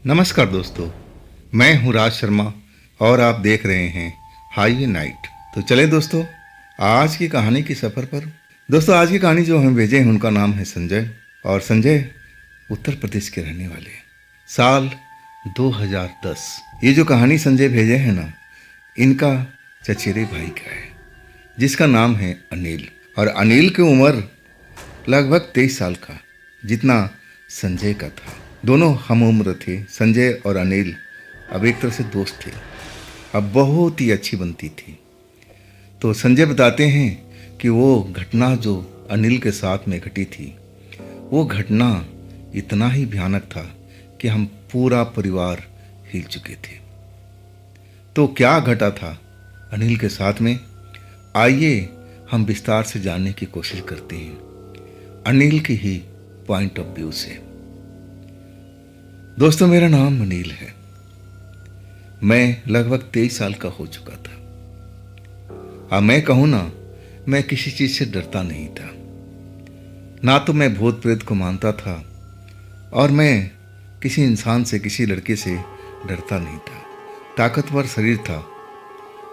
नमस्कार दोस्तों, मैं हूं राज शर्मा और आप देख रहे हैं हाईवे नाइट। तो चलें दोस्तों, आज की कहानी की सफ़र पर। दोस्तों, आज की कहानी जो हमें भेजे हैं उनका नाम है संजय। और संजय उत्तर प्रदेश के रहने वाले हैं। साल 2010। ये जो कहानी संजय भेजे हैं ना, इनका चचेरे भाई का है जिसका नाम है अनिल। और अनिल की उम्र लगभग 23 साल का, जितना संजय का था। दोनों हम उम्र थे। संजय और अनिल अब एक तरह से दोस्त थे। अब बहुत ही अच्छी बनती थी। तो संजय बताते हैं कि वो घटना जो अनिल के साथ में घटी थी, वो घटना इतना ही भयानक था कि हम पूरा परिवार हिल चुके थे। तो क्या घटा था अनिल के साथ में, आइए हम विस्तार से जानने की कोशिश करते हैं अनिल की ही पॉइंट ऑफ व्यू से। दोस्तों, मेरा नाम अनिल है। मैं लगभग 23 साल का हो चुका था। अब मैं कहूँ ना, मैं किसी चीज़ से डरता नहीं था। ना तो मैं भूत प्रेत को मानता था और मैं किसी इंसान से, किसी लड़के से डरता नहीं था। ताकतवर शरीर था।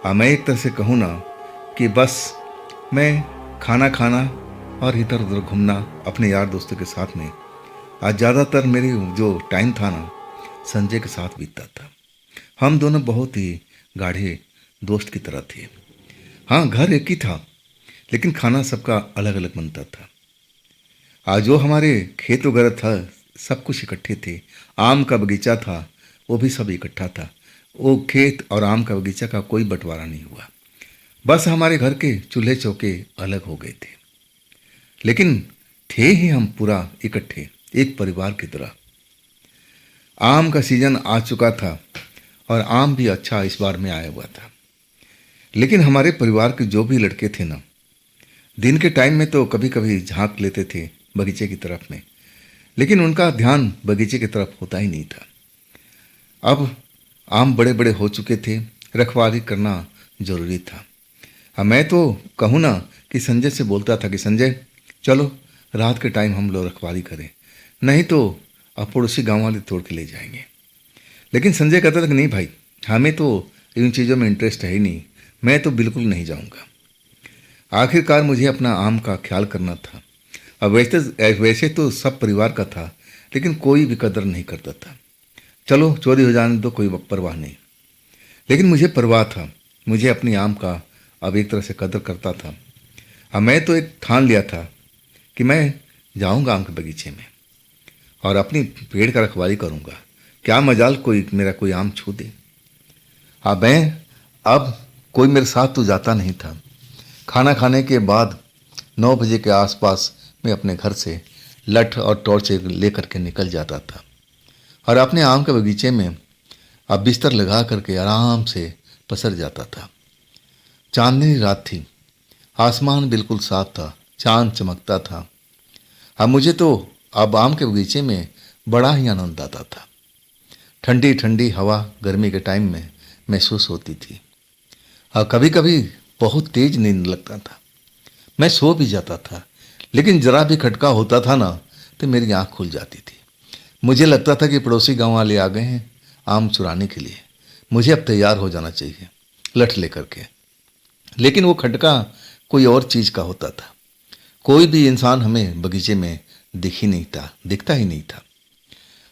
अब मैं एक तरह से कहूँ ना कि बस मैं खाना खाना और इधर उधर घूमना अपने यार दोस्तों के साथ में। आज ज़्यादातर मेरी जो टाइम था ना, संजय के साथ बीतता था। हम दोनों बहुत ही गाढ़े दोस्त की तरह थे। हाँ, घर एक ही था, लेकिन खाना सबका अलग अलग बनता था। आज जो हमारे खेत वगैरह था, सब कुछ इकट्ठे थे। आम का बगीचा था, वो भी सब इकट्ठा था। वो खेत और आम का बगीचा का कोई बंटवारा नहीं हुआ। बस हमारे घर के चूल्हे चौके अलग हो गए थे, लेकिन थे ही हम पूरा इकट्ठे, एक परिवार की तरह। आम का सीजन आ चुका था और आम भी अच्छा इस बार में आया हुआ था। लेकिन हमारे परिवार के जो भी लड़के थे ना, दिन के टाइम में तो कभी कभी झांक लेते थे बगीचे की तरफ में, लेकिन उनका ध्यान बगीचे की तरफ होता ही नहीं था। अब आम बड़े बड़े हो चुके थे, रखवाली करना जरूरी था। अब मैं तो कहूँ ना कि संजय से बोलता था कि संजय चलो रात के टाइम हम लोग रखवाली करें, नहीं तो अब पड़ोसी गांव वाले तोड़ के ले जाएंगे। लेकिन संजय कहता था कि नहीं भाई, हमें तो इन चीज़ों में इंटरेस्ट है ही नहीं, मैं तो बिल्कुल नहीं जाऊंगा। आखिरकार मुझे अपना आम का ख्याल करना था। अब वैसे तो सब परिवार का था, लेकिन कोई भी कदर नहीं करता था। चलो चोरी हो जाने दो, कोई परवाह नहीं। लेकिन मुझे परवाह था। मुझे अपनी आम का अब एक तरह से कदर करता था। अब मैं तो एक ठान लिया था कि मैं जाऊंगा आम के बगीचे में और अपनी पेड़ का रखवाली करूंगा। क्या मजाल कोई आम छू दे। अब कोई मेरे साथ तो जाता नहीं था। खाना खाने के बाद 9 बजे के आसपास मैं अपने घर से लठ और टॉर्च लेकर के निकल जाता था और अपने आम के बगीचे में अब बिस्तर लगा करके आराम से पसर जाता था। चांदनी रात थी, आसमान बिल्कुल साफ था, चांद चमकता था। अब मुझे तो अब आम के बगीचे में बड़ा ही आनंद आता था। ठंडी ठंडी हवा गर्मी के टाइम में महसूस होती थी। और कभी कभी बहुत तेज नींद लगता था। मैं सो भी जाता था, लेकिन जरा भी खटका होता था ना तो मेरी आँख खुल जाती थी। मुझे लगता था कि पड़ोसी गांव वाले आ गए हैं आम चुराने के लिए। मुझे अब तैयार हो जाना चाहिए लठ लेकर के। लेकिन वो खटका कोई और चीज़ का होता था। कोई भी इंसान हमें बगीचे में दिखता ही नहीं था।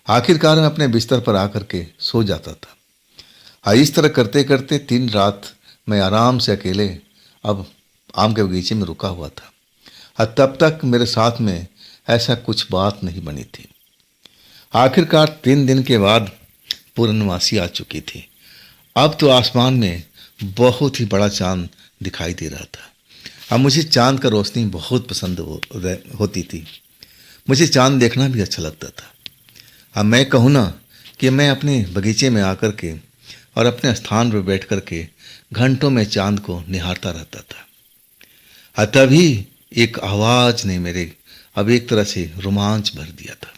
आखिरकार मैं अपने बिस्तर पर आकर के सो जाता था। इस तरह करते करते 3 रात मैं आराम से अकेले अब आम के बगीचे में रुका हुआ था। और तब तक मेरे साथ में ऐसा कुछ बात नहीं बनी थी। आखिरकार 3 दिन के बाद पूर्णमासी आ चुकी थी। अब तो आसमान में बहुत ही बड़ा चांद दिखाई दे रहा था। अब मुझे चांद का रोशनी बहुत पसंद होती थी। मुझे चांद देखना भी अच्छा लगता था। अब मैं कहूँ ना कि मैं अपने बगीचे में आकर के और अपने स्थान पर बैठ कर के घंटों में चांद को निहारता रहता था। तभी एक आवाज़ ने मेरे अब एक तरह से रोमांच भर दिया था।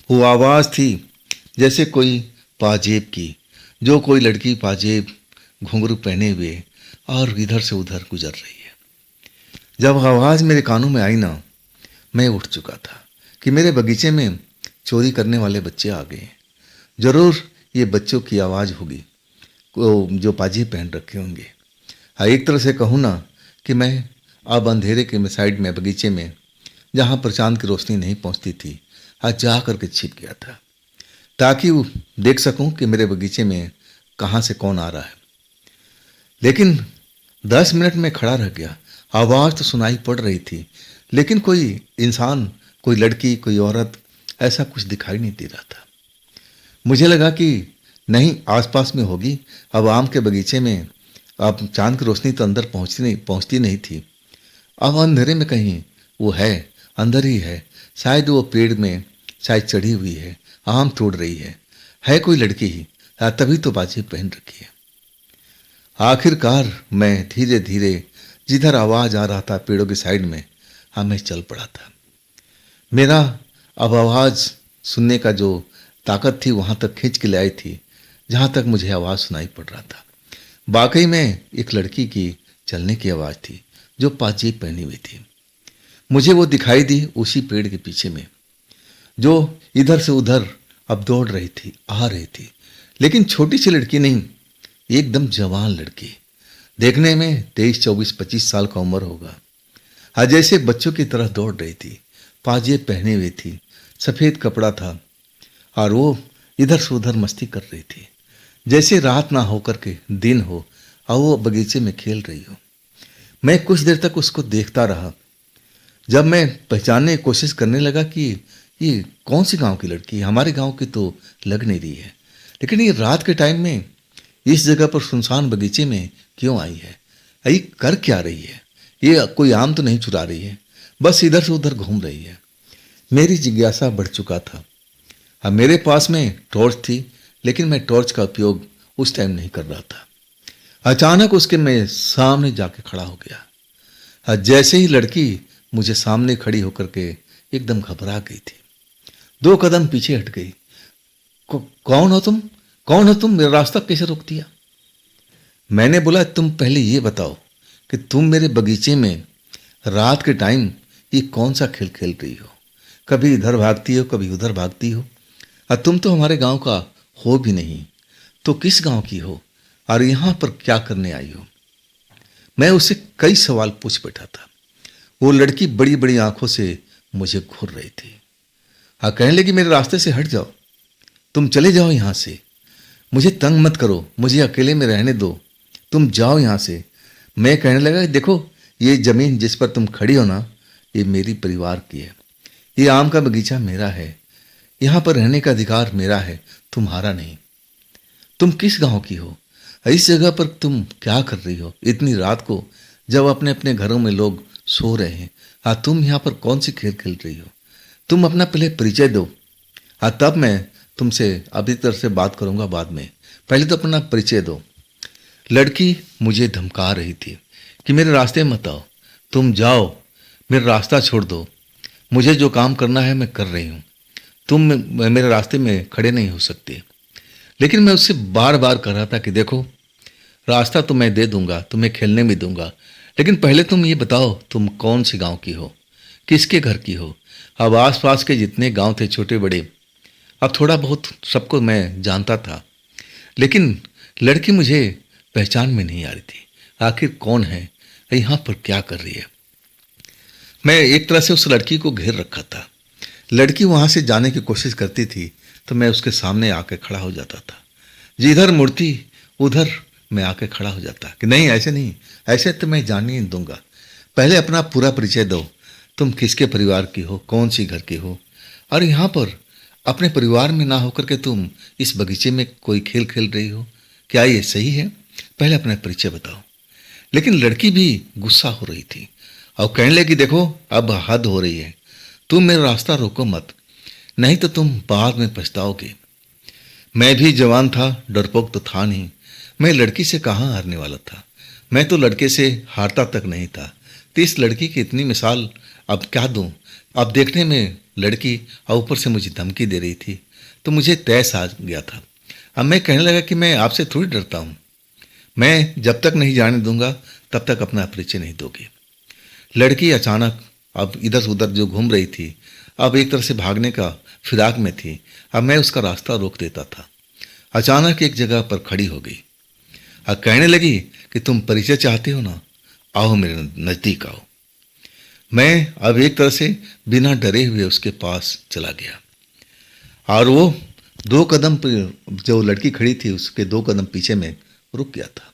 वो आवाज़ थी जैसे कोई पाजेब की, जो कोई लड़की पाजेब घुंघरू पहने हुए और इधर से उधर गुजर रही है। जब आवाज़ मेरे कानों में आई ना, मैं उठ चुका था कि मेरे बगीचे में चोरी करने वाले बच्चे आ गए। जरूर ये बच्चों की आवाज़ होगी जो पाजी पहन रखे होंगे। हाँ, एक तरह से कहूँ ना कि मैं अब अंधेरे के में साइड में बगीचे में जहाँ पर चांद की रोशनी नहीं पहुँचती थी, आज जा करके छिप गया था ताकि वो देख सकूं कि मेरे बगीचे में कहाँ से कौन आ रहा है। लेकिन 10 मिनट में खड़ा रह गया। आवाज़ तो सुनाई पड़ रही थी, लेकिन कोई इंसान, कोई लड़की, कोई औरत ऐसा कुछ दिखाई नहीं दे रहा था। मुझे लगा कि नहीं, आसपास में होगी। अब आम के बगीचे में अब चांद की रोशनी तो अंदर पहुंचती नहीं थी। अब अंधेरे में कहीं वो है, अंदर ही है। शायद वो पेड़ में शायद चढ़ी हुई है, आम तोड़ रही है कोई लड़की ही। तभी तो बाजी पहन रखी है। आखिरकार मैं धीरे धीरे जिधर आवाज आ रहा था पेड़ों की साइड में, मैं चल पड़ा था। मेरा अब आवाज सुनने का जो ताकत थी वहां तक खींच के ले आई थी जहां तक मुझे आवाज सुनाई पड़ रहा था। वाकई में एक लड़की की चलने की आवाज थी जो पाजेब पहनी हुई थी। मुझे वो दिखाई दी उसी पेड़ के पीछे में, जो इधर से उधर अब दौड़ रही थी, आ रही थी। लेकिन छोटी सी लड़की नहीं, एकदम जवान लड़की, देखने में 23, 24, 25 साल का उम्र होगा। जैसे बच्चों की तरह दौड़ रही थी, पाजेब पहने हुई थी, सफ़ेद कपड़ा था और वो इधर से उधर मस्ती कर रही थी, जैसे रात ना होकर के दिन हो और वो बगीचे में खेल रही हो। मैं कुछ देर तक उसको देखता रहा। जब मैं पहचानने की कोशिश करने लगा कि ये कौन सी गांव की लड़की है, हमारे गांव की तो लग नहीं रही है, लेकिन ये रात के टाइम में इस जगह पर सुनसान बगीचे में क्यों आई है, ये कर क्या रही है, ये कोई आम तो नहीं चुरा रही है, बस इधर से उधर घूम रही है। मेरी जिज्ञासा बढ़ चुका था। अब मेरे पास में टॉर्च थी, लेकिन मैं टॉर्च का उपयोग उस टाइम नहीं कर रहा था। अचानक उसके मैं सामने जाके खड़ा हो गया। जैसे ही लड़की मुझे सामने खड़ी होकर के एकदम घबरा गई थी, 2 कदम पीछे हट गई। कौन हो तुम, कौन हो तुम, मेरा रास्ता कैसे रोक दिया? मैंने बोला, तुम पहले ये बताओ कि तुम मेरे बगीचे में रात के टाइम ये कौन सा खेल खेल रही हो? कभी इधर भागती हो, कभी उधर भागती हो, और तुम तो हमारे गांव का हो भी नहीं, तो किस गांव की हो और यहाँ पर क्या करने आई हो? मैं उससे कई सवाल पूछ बैठा था। वो लड़की बड़ी बड़ी आंखों से मुझे घूर रही थी। कहने लगी, मेरे रास्ते से हट जाओ, तुम चले जाओ यहाँ से, मुझे तंग मत करो, मुझे अकेले में रहने दो, तुम जाओ यहाँ से। मैं कहने लगा, देखो ये ज़मीन जिस पर तुम खड़ी हो ना, ये मेरी परिवार की है, ये आम का बगीचा मेरा है, यहाँ पर रहने का अधिकार मेरा है, तुम्हारा नहीं। तुम किस गांव की हो? इस जगह पर तुम क्या कर रही हो इतनी रात को, जब अपने अपने घरों में लोग सो रहे हैं? तुम यहाँ पर कौन सी खेल खेल रही हो? तुम अपना पहले परिचय दो, तब मैं तुमसे अभी तरह से बात करूँगा बाद में, पहले तो अपना परिचय दो। लड़की मुझे धमका रही थी कि मेरे रास्ते मत आओ, तुम जाओ, मेरा रास्ता छोड़ दो, मुझे जो काम करना है मैं कर रही हूँ, तुम मेरे रास्ते में खड़े नहीं हो सकते। लेकिन मैं उससे बार बार कह रहा था कि देखो, रास्ता तो मैं दे दूंगा, तुम्हें खेलने भी दूंगा, लेकिन पहले तुम ये बताओ तुम कौन से गांव की हो, किसके घर की हो? अब आसपास के जितने गांव थे छोटे बड़े, अब थोड़ा बहुत सबको मैं जानता था, लेकिन लड़की मुझे पहचान में नहीं आ रही थी। आखिर कौन है, यहाँ पर क्या कर रही है? मैं एक तरह से उस लड़की को घेर रखा था। लड़की वहाँ से जाने की कोशिश करती थी तो मैं उसके सामने आके खड़ा हो जाता था। जिधर मुड़ती उधर मैं आके खड़ा हो जाता कि नहीं, ऐसे नहीं, ऐसे तो मैं जाने नहीं दूंगा, पहले अपना पूरा परिचय दो, तुम किसके परिवार की हो, कौन सी घर की हो, और यहाँ पर अपने परिवार में ना होकर के तुम इस बगीचे में कोई खेल खेल रही हो, क्या ये सही है? पहले अपना परिचय बताओ। लेकिन लड़की भी गुस्सा हो रही थी और कहने लगी, देखो अब हद हो रही है, तुम मेरा रास्ता रोको मत, नहीं तो तुम बाद में पछताओगे। मैं भी जवान था, डरपोक तो था नहीं, मैं लड़की से कहाँ हारने वाला था, मैं तो लड़के से हारता तक नहीं था, तो इस लड़की की इतनी मिसाल अब क्या दूं? अब देखने में लड़की और ऊपर से मुझे धमकी दे रही थी, तो मुझे तैस आ गया था। अब मैं कहने लगा कि मैं आपसे थोड़ी डरता हूँ, मैं जब तक नहीं जाने दूंगा तब तक अपना परिचय नहीं दोगे। लड़की अचानक अब इधर उधर जो घूम रही थी, अब एक तरह से भागने का फिराक में थी। अब मैं उसका रास्ता रोक देता था। अचानक एक जगह पर खड़ी हो गई और कहने लगी कि तुम परिचय चाहते हो ना, आओ मेरे नज़दीक आओ। मैं अब एक तरह से बिना डरे हुए उसके पास चला गया और वो 2 कदम जो लड़की खड़ी थी उसके 2 कदम पीछे में रुक गया था।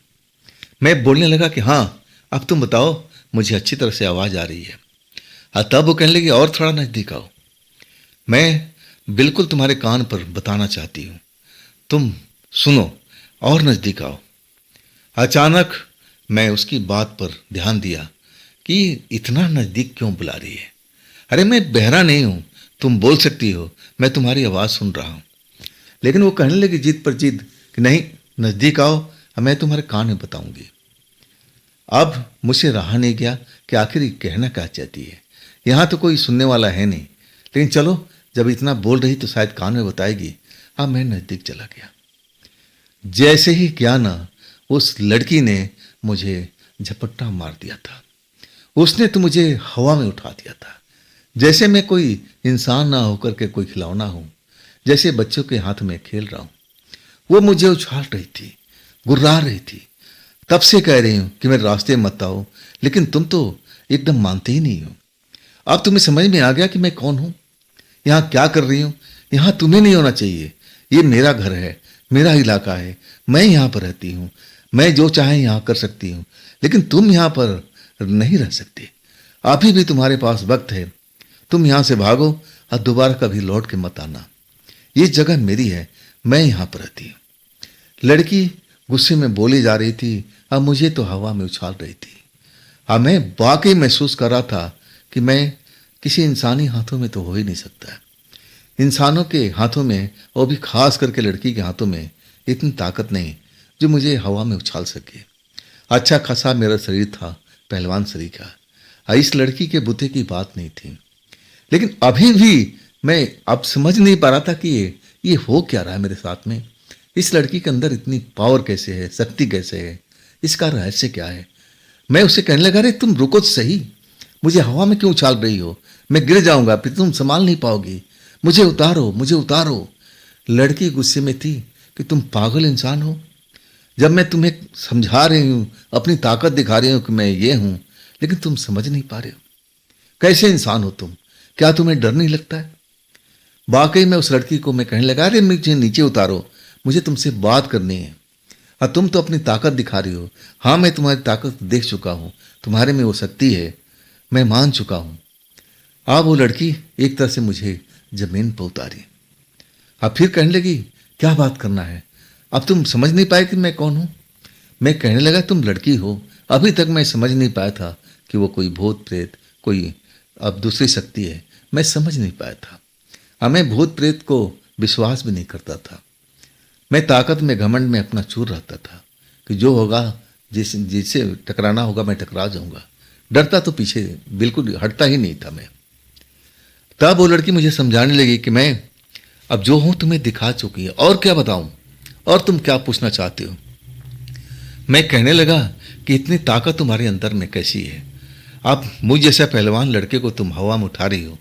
मैं बोलने लगा कि हाँ, अब तुम बताओ, मुझे अच्छी तरह से आवाज़ आ रही है। और तब वो कहने लगी और थोड़ा नज़दीक आओ, मैं बिल्कुल तुम्हारे कान पर बताना चाहती हूँ, तुम सुनो, और नज़दीक आओ। अचानक मैं उसकी बात पर ध्यान दिया कि इतना नज़दीक क्यों बुला रही है। अरे मैं बहरा नहीं हूँ, तुम बोल सकती हो, मैं तुम्हारी आवाज़ सुन रहा हूँ। लेकिन वो कहने लगी जिद पर जिद कि नहीं, नज़दीक आओ, मैं तुम्हारे कान में बताऊंगी। अब मुझसे रहा नहीं गया कि आखिर ये कहना क्या चाहती है। यहाँ तो कोई सुनने वाला है नहीं, लेकिन चलो, जब इतना बोल रही तो शायद कान में बताएगी। अब मैं नज़दीक चला गया। जैसे ही क्या ना, उस लड़की ने मुझे झपट्टा मार दिया था। उसने तो मुझे हवा में उठा दिया था, जैसे मैं कोई इंसान ना होकर के कोई खिलौना हूँ, जैसे बच्चों के हाथ में खेल रहा हूँ। वो मुझे उछाल रही थी, गुर्रा रही थी। तब से कह रही हूँ कि मेरे रास्ते मत आओ, लेकिन तुम तो एकदम मानते ही नहीं हो। अब तुम्हें समझ में आ गया कि मैं कौन हूँ, यहाँ क्या कर रही हूँ। यहाँ तुम्हें नहीं होना चाहिए। ये मेरा घर है, मेरा इलाका है, मैं यहाँ पर रहती हूँ, मैं जो चाहे यहाँ कर सकती हूँ, लेकिन तुम यहाँ पर नहीं रह सकते। अभी भी तुम्हारे पास वक्त है, तुम यहाँ से भागो और दोबारा कभी लौट के मत आना। ये जगह मेरी है, मैं यहाँ पर रहती हूँ। लड़की गुस्से में बोली जा रही थी, अब मुझे तो हवा में उछाल रही थी। अब मैं वाकई महसूस कर रहा था कि मैं किसी इंसानी हाथों में तो हो ही नहीं सकता। इंसानों के हाथों में, और भी खास करके लड़की के हाथों में, इतनी ताकत नहीं जो मुझे हवा में उछाल सके। अच्छा खासा मेरा शरीर था, पहलवान शरीर का, और इस लड़की के बुते की बात नहीं थी। लेकिन अभी भी मैं अब समझ नहीं पा रहा था कि ये हो क्या रहा है मेरे साथ में। इस लड़की के अंदर इतनी पावर कैसे है, शक्ति कैसे है, इसका रहस्य क्या है। मैं उससे कहने लगा, अरे तुम रुको तो सही, मुझे हवा में क्यों उछाल रही हो, मैं गिर जाऊंगा, फिर तुम संभाल नहीं पाओगी, मुझे उतारो, मुझे उतारो। लड़की गुस्से में थी कि तुम पागल इंसान हो, जब मैं तुम्हें समझा रही हूँ, अपनी ताकत दिखा रही हूँ कि मैं ये हूँ, लेकिन तुम समझ नहीं पा रहे हो। कैसे इंसान हो तुम, क्या तुम्हें डर नहीं लगता है। वाकई में उस लड़की को मैं कहने लगा, अरे मुझे नीचे उतारो, मुझे तुमसे बात करनी है। और तुम तो अपनी ताकत दिखा रही हो। हाँ, मैं तुम्हारी ताकत देख चुका हूँ, तुम्हारे में वो शक्ति है, मैं मान चुका हूँ। अब वो लड़की एक तरह से मुझे जमीन पर उतारी। अब फिर कहने लगी, क्या बात करना है, अब तुम समझ नहीं पाए कि मैं कौन हूँ। मैं कहने लगा, तुम लड़की हो, अभी तक मैं समझ नहीं पाया था कि वो कोई भूत प्रेत, कोई अब दूसरी शक्ति है, मैं समझ नहीं पाया था। अब मैं भूत प्रेत को विश्वास भी नहीं करता था। मैं ताकत में, घमंड में अपना चूर रहता था कि जो होगा, जिससे टकराना होगा, मैं टकरा जाऊंगा। डरता तो पीछे बिल्कुल हटता ही नहीं था मैं। तब वो लड़की मुझे समझाने लगी कि मैं अब जो हूं तुम्हें दिखा चुकी है, और क्या बताऊं, और तुम क्या पूछना चाहते हो। मैं कहने लगा कि इतनी ताकत तुम्हारे अंदर में कैसी है। अब मुझ जैसा पहलवान लड़के को तुम हवा में उठा रही हो,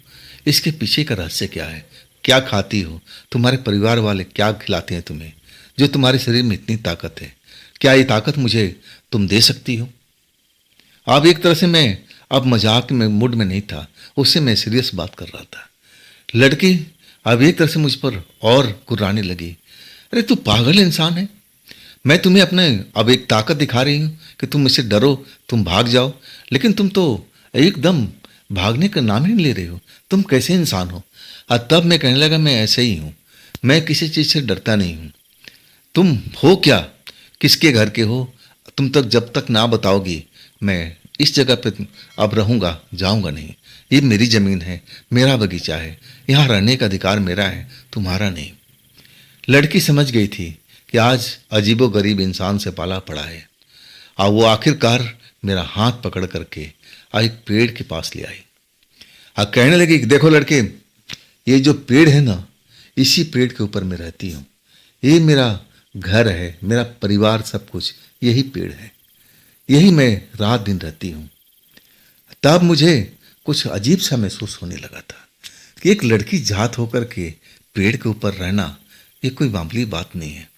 इसके पीछे का रहस्य क्या है, क्या खाती हो, तुम्हारे परिवार वाले क्या खिलाते हैं तुम्हें, जो तुम्हारे शरीर में इतनी ताकत है, क्या ये ताकत मुझे तुम दे सकती हो। अब एक तरह से मैं अब मजाक में मूड में नहीं था, उससे मैं सीरियस बात कर रहा था। लड़की अब एक तरह से मुझ पर और गुर्राने लगी, अरे तू पागल इंसान है, मैं तुम्हें अपने अब एक ताकत दिखा रही हूँ कि तुम मुझसे डरो, तुम भाग जाओ, लेकिन तुम तो एकदम भागने का नाम ही नहीं ले रहे हो, तुम कैसे इंसान हो। और तब मैं कहने लगा, मैं ऐसे ही हूँ, मैं किसी चीज़ से डरता नहीं हूँ। तुम हो क्या, किसके घर के हो, तुम तक जब तक ना बताओगी, मैं इस जगह पे अब रहूँगा, जाऊँगा नहीं। ये मेरी ज़मीन है, मेरा बगीचा है, यहाँ रहने का अधिकार मेरा है, तुम्हारा नहीं। लड़की समझ गई थी कि आज अजीबो गरीब इंसान से पाला पड़ा है, और वो आखिरकार मेरा हाथ पकड़ करके एक पेड़ के पास ले आई और कहने लगी कि देखो लड़के, ये जो पेड़ है ना, इसी पेड़ के ऊपर मैं रहती हूँ, ये मेरा घर है, मेरा परिवार, सब कुछ यही पेड़ है, यही मैं रात दिन रहती हूँ। तब मुझे कुछ अजीब सा महसूस होने लगा था कि एक लड़की जात होकर के पेड़ के ऊपर रहना ये कोई मामूली बात नहीं है।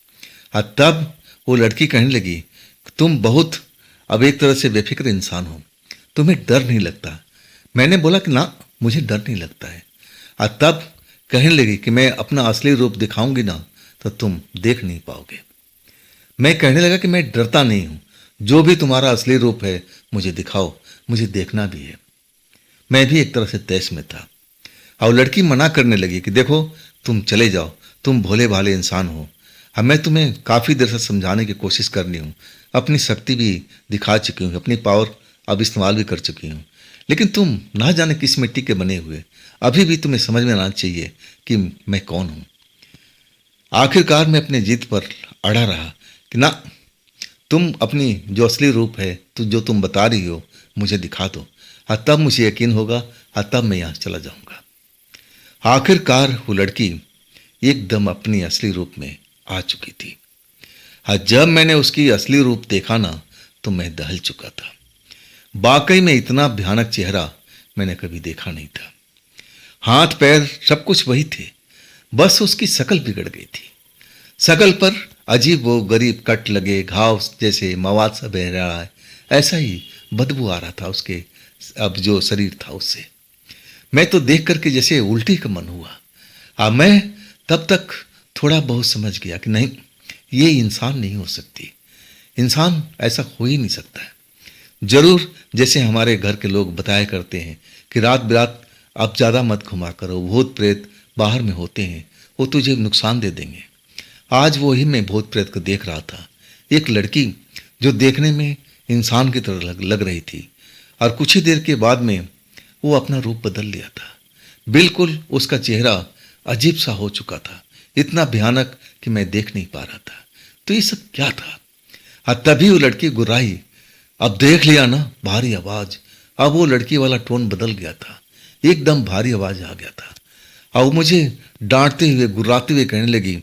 तब वो लड़की कहने लगी, तुम बहुत अब एक तरह से बेफिक्र इंसान हो, तुम्हें डर नहीं लगता। मैंने बोला कि ना, मुझे डर नहीं लगता है। तब कहने लगी कि मैं अपना असली रूप दिखाऊंगी ना तो तुम देख नहीं पाओगे। मैं कहने लगा कि मैं डरता नहीं हूं, जो भी तुम्हारा असली रूप है मुझे दिखाओ, मुझे देखना भी है। मैं भी एक तरह से तैश में था। और लड़की मना करने लगी कि देखो, तुम चले जाओ, तुम भोले भाले इंसान हो। अब मैं तुम्हें काफ़ी देर से समझाने की कोशिश कर रही हूँ, अपनी शक्ति भी दिखा चुकी हूँ, अपनी पावर अब इस्तेमाल भी कर चुकी हूँ, लेकिन तुम ना जाने किस मिट्टी के बने हुए, अभी भी तुम्हें समझ में आना चाहिए कि मैं कौन हूँ। आखिरकार मैं अपनी जिद पर अड़ा रहा कि ना, तुम अपनी जो असली रूप है, तो जो तुम बता रही हो, मुझे दिखा दो। तब मुझे यकीन होगा, तब मैं यहाँ चला जाऊँगा। आखिरकार वो लड़की एकदम अपनी असली रूप में आ चुकी थी। जब मैंने उसकी असली रूप देखा ना, तो मैं दहल चुका था। वाकई में इतना भयानक चेहरा मैंने कभी देखा नहीं था। हाथ पैर सब कुछ वही थे, बस उसकी शक्ल बिगड़ गई थी। शक्ल पर अजीब वो गरीब कट लगे घाव जैसे मवाद सा बह रहा है, ऐसा ही बदबू आ रहा था उसके अब जो शरीर था उससे। मैं तो देख करके जैसे उल्टी का मन हुआ। मैं तब तक थोड़ा बहुत समझ गया कि नहीं, ये इंसान नहीं हो सकती, इंसान ऐसा हो ही नहीं सकता है। जरूर जैसे हमारे घर के लोग बताया करते हैं कि रात बिरात आप ज़्यादा मत घुमा करो, भूत प्रेत बाहर में होते हैं, वो तुझे नुकसान दे देंगे। आज वो ही मैं भूत प्रेत को देख रहा था। एक लड़की जो देखने में इंसान की तरह लग रही थी, और कुछ ही देर के बाद में वो अपना रूप बदल लिया था। बिल्कुल उसका चेहरा अजीब सा हो चुका था, इतना भयानक कि मैं देख नहीं पा रहा था। तो ये सब क्या था? तभी वो लड़की गुर्राई, अब देख लिया ना, भारी आवाज। अब वो लड़की वाला टोन बदल गया था, एकदम भारी आवाज आ गया था। और मुझे डांटते हुए गुर्राते हुए कहने लगी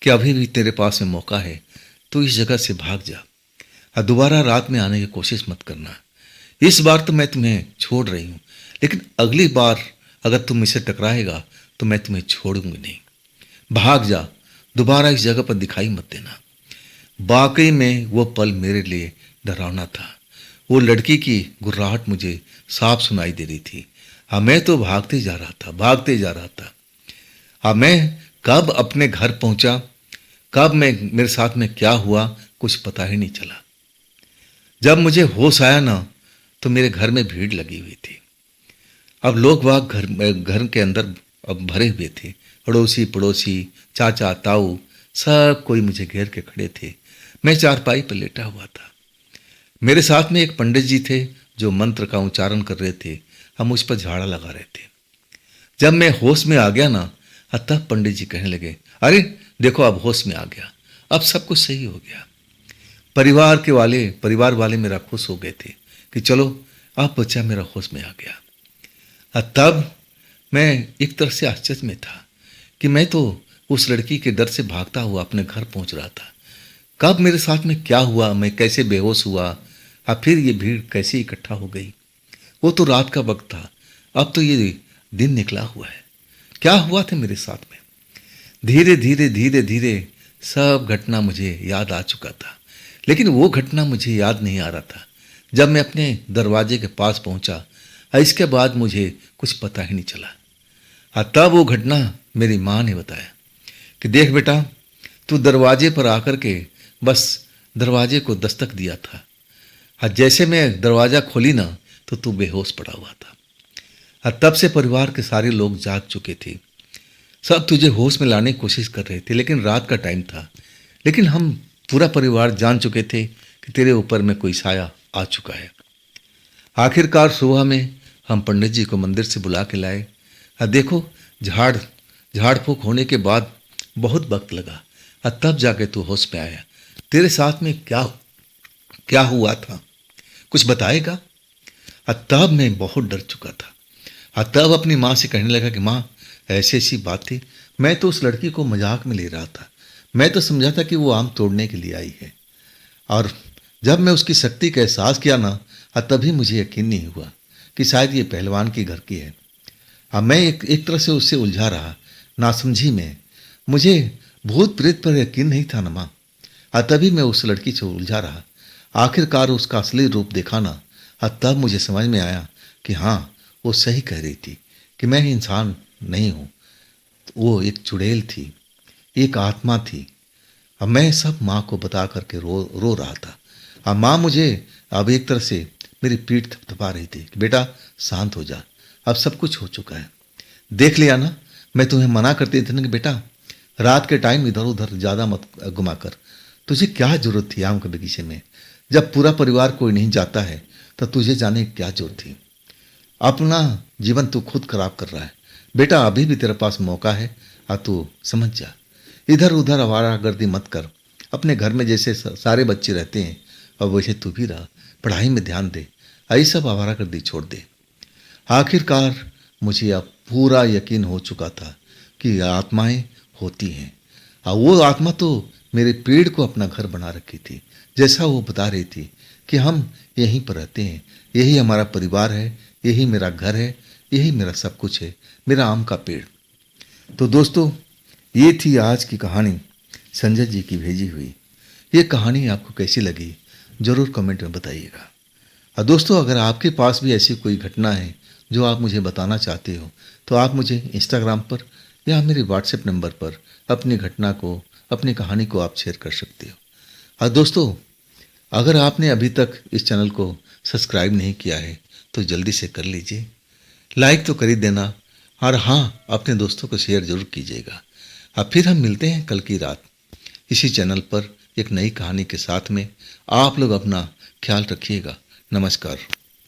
कि अभी भी तेरे पास में मौका है, तो इस जगह से भाग जा, और दोबारा रात में आने की कोशिश मत करना। इस बार तो मैं तुम्हें छोड़ रही हूँ, लेकिन अगली बार अगर तुम मुझसे टकराएगा तो मैं तुम्हें छोड़ूंगी नहीं। भाग जा, दोबारा इस जगह पर दिखाई मत देना। वाकई में वो पल मेरे लिए डरावना था। वो लड़की की गुर्राहट मुझे साफ सुनाई दे रही थी। मैं तो भागते जा रहा था, भागते जा रहा था। मैं कब अपने घर पहुंचा, कब मेरे साथ में क्या हुआ, कुछ पता ही नहीं चला। जब मुझे होश आया ना, तो मेरे घर में भीड़ लगी हुई थी। अब लोग वाग घर के अंदर अब भरे हुए थे। अड़ोसी पड़ोसी, चाचा ताऊ, सब कोई मुझे घेर के खड़े थे। मैं चारपाई पर लेटा हुआ था। मेरे साथ में एक पंडित जी थे जो मंत्र का उच्चारण कर रहे थे, हम मुझ पर झाड़ा लगा रहे थे। जब मैं होश में आ गया ना, तब पंडित जी कहने लगे, अरे देखो, अब होश में आ गया, अब सब कुछ सही हो गया। परिवार वाले मेरा खुश हो गए थे कि चलो अब बच्चा मेरा होश में आ गया। तब मैं एक तरह से आश्चर्य में था कि मैं तो उस लड़की के डर से भागता हुआ अपने घर पहुंच रहा था। कब मेरे साथ में क्या हुआ, मैं कैसे बेहोश हुआ, अब फिर ये भीड़ कैसे इकट्ठा हो गई। वो तो रात का वक्त था, अब तो ये दिन निकला हुआ है। क्या हुआ था मेरे साथ में? धीरे धीरे सब घटना मुझे याद आ चुका था, लेकिन वो घटना मुझे याद नहीं आ रहा था जब मैं अपने दरवाजे के पास पहुंचा। इसके बाद मुझे कुछ पता ही नहीं चला। तब वो घटना मेरी माँ ने बताया कि देख बेटा, तू दरवाजे पर आकर के बस दरवाजे को दस्तक दिया था। जैसे मैं दरवाज़ा खोली ना, तो तू बेहोश पड़ा हुआ था। तब से परिवार के सारे लोग जाग चुके थे, सब तुझे होश में लाने की कोशिश कर रहे थे, लेकिन रात का टाइम था। लेकिन हम पूरा परिवार जान चुके थे कि तेरे ऊपर में कोई साया आ चुका है। आखिरकार सुबह में हम पंडित जी को मंदिर से बुला के लाए। देखो, झाड़ फूक होने के बाद बहुत वक्त लगा, तब जाके तू होश में आया। तेरे साथ में क्या हुआ था, कुछ बताएगा? तब मैं बहुत डर चुका था। तब अपनी माँ से कहने लगा कि माँ, ऐसी ऐसी बात थी, मैं तो उस लड़की को मजाक में ले रहा था, मैं तो समझा था कि वो आम तोड़ने के लिए आई है। और जब मैं उसकी शक्ति का एहसास किया ना, तभी मुझे यकीन नहीं हुआ कि शायद ये पहलवान के घर की है। अब मैं एक तरह से उससे उलझा रहा, नासमझी में। मुझे भूत प्रेत पर यकीन नहीं था ना माँ। तभी मैं उस लड़की से उलझा रहा। आखिरकार उसका असली रूप देखा ना, तब मुझे समझ में आया कि हाँ, वो सही कह रही थी कि मैं इंसान नहीं हूँ। वो एक चुड़ैल थी, एक आत्मा थी। अब मैं सब माँ को बता करके रो रहा था। अब माँ मुझे अब एक तरह से मेरी पीठ थपथपा रही थी कि बेटा शांत हो जा, अब सब कुछ हो चुका है। देख लिया ना, मैं तुम्हें मना करती थी ना कि बेटा रात के टाइम इधर उधर ज़्यादा मत घुमा कर। तुझे क्या जरूरत थी आम के बगीचे में? जब पूरा परिवार कोई नहीं जाता है तो तुझे जाने की क्या जरूरत थी? अपना जीवन तू खुद खराब कर रहा है बेटा। अभी भी तेरे पास मौका है, तू समझ जा। इधर उधर आवारागर्दी मत कर। अपने घर में जैसे सारे बच्चे रहते हैं और वैसे तू भी रह। पढ़ाई में ध्यान दे। ऐसी सब आवारागर्दी छोड़ दे। आखिरकार मुझे अब पूरा यकीन हो चुका था कि आत्माएं होती हैं। और वो आत्मा तो मेरे पेड़ को अपना घर बना रखी थी। जैसा वो बता रही थी कि हम यहीं पर रहते हैं, यही हमारा परिवार है, यही मेरा घर है, यही मेरा सब कुछ है, मेरा आम का पेड़। तो दोस्तों, ये थी आज की कहानी, संजय जी की भेजी हुई। ये कहानी आपको कैसी लगी ज़रूर कमेंट में बताइएगा। और दोस्तों, अगर आपके पास भी ऐसी कोई घटना है जो आप मुझे बताना चाहते हो तो आप मुझे इंस्टाग्राम पर या मेरे व्हाट्सएप नंबर पर अपनी घटना को, अपनी कहानी को आप शेयर कर सकते हो। और दोस्तों, अगर आपने अभी तक इस चैनल को सब्सक्राइब नहीं किया है तो जल्दी से कर लीजिए। लाइक तो कर ही देना, और हाँ, अपने दोस्तों को शेयर जरूर कीजिएगा। अब फिर हम मिलते हैं कल की रात इसी चैनल पर एक नई कहानी के साथ में। आप लोग अपना ख्याल रखिएगा। नमस्कार।